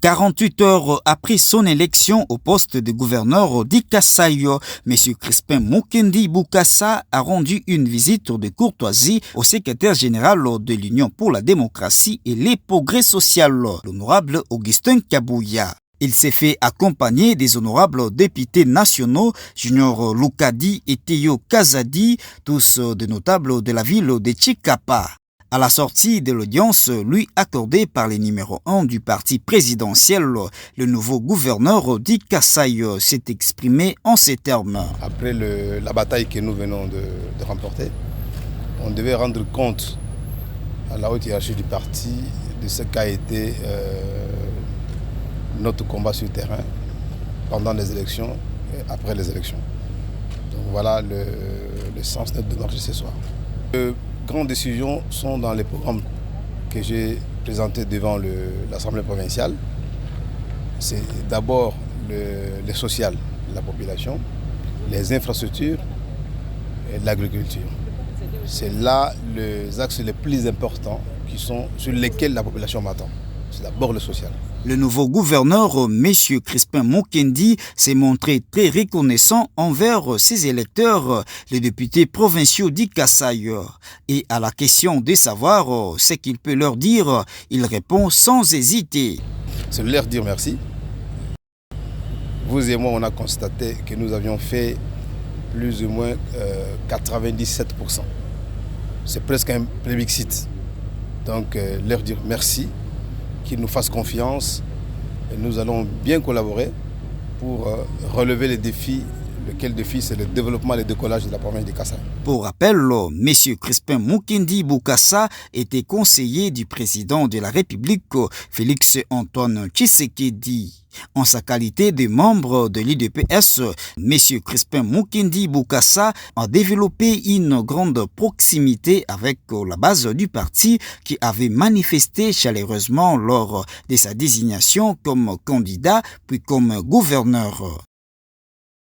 48 heures après son élection au poste de gouverneur d'Ikasaï, M. Crispin Mukendi Bokassa a rendu une visite de courtoisie au secrétaire général de l'Union pour la démocratie et les progrès sociaux, l'honorable Augustin Kabouya. Il s'est fait accompagner des honorables députés nationaux, Junior Lukadi et Théo Kazadi, tous des notables de la ville de Tchikapa. À la sortie de l'audience lui accordée par les numéro 1 du parti présidentiel, le nouveau gouverneur d'Ikasaï s'est exprimé en ces termes. Après la bataille que nous venons de remporter, on devait rendre compte à la haute hiérarchie du parti de ce qu'a été notre combat sur le terrain pendant les élections et après les élections. Donc voilà le sens de notre démarche ce soir. Les grandes décisions sont dans les programmes que j'ai présentés devant l'Assemblée provinciale. C'est d'abord le social de la population, les infrastructures et l'agriculture. C'est là les axes les plus importants sur lesquels la population m'attend. C'est d'abord le social. Le nouveau gouverneur, M. Crispin Mukendi, s'est montré très reconnaissant envers ses électeurs, les députés provinciaux d'Ikasaï. Et à la question de savoir ce qu'il peut leur dire, il répond sans hésiter. C'est leur dire merci. Vous et moi, on a constaté que nous avions fait plus ou moins 97%. C'est presque un plébiscite. Donc leur dire merci, qu'ils nous fassent confiance et nous allons bien collaborer pour relever les défis. Lequel défi, c'est le développement et le décollage de la province d'Ikasaï. Pour rappel, M. Crispin Mukendi Bokassa était conseiller du président de la République, Félix Antoine Tshisekedi. En sa qualité de membre de l'IDPS, M. Crispin Mukendi Bokassa a développé une grande proximité avec la base du parti qui avait manifesté chaleureusement lors de sa désignation comme candidat puis comme gouverneur.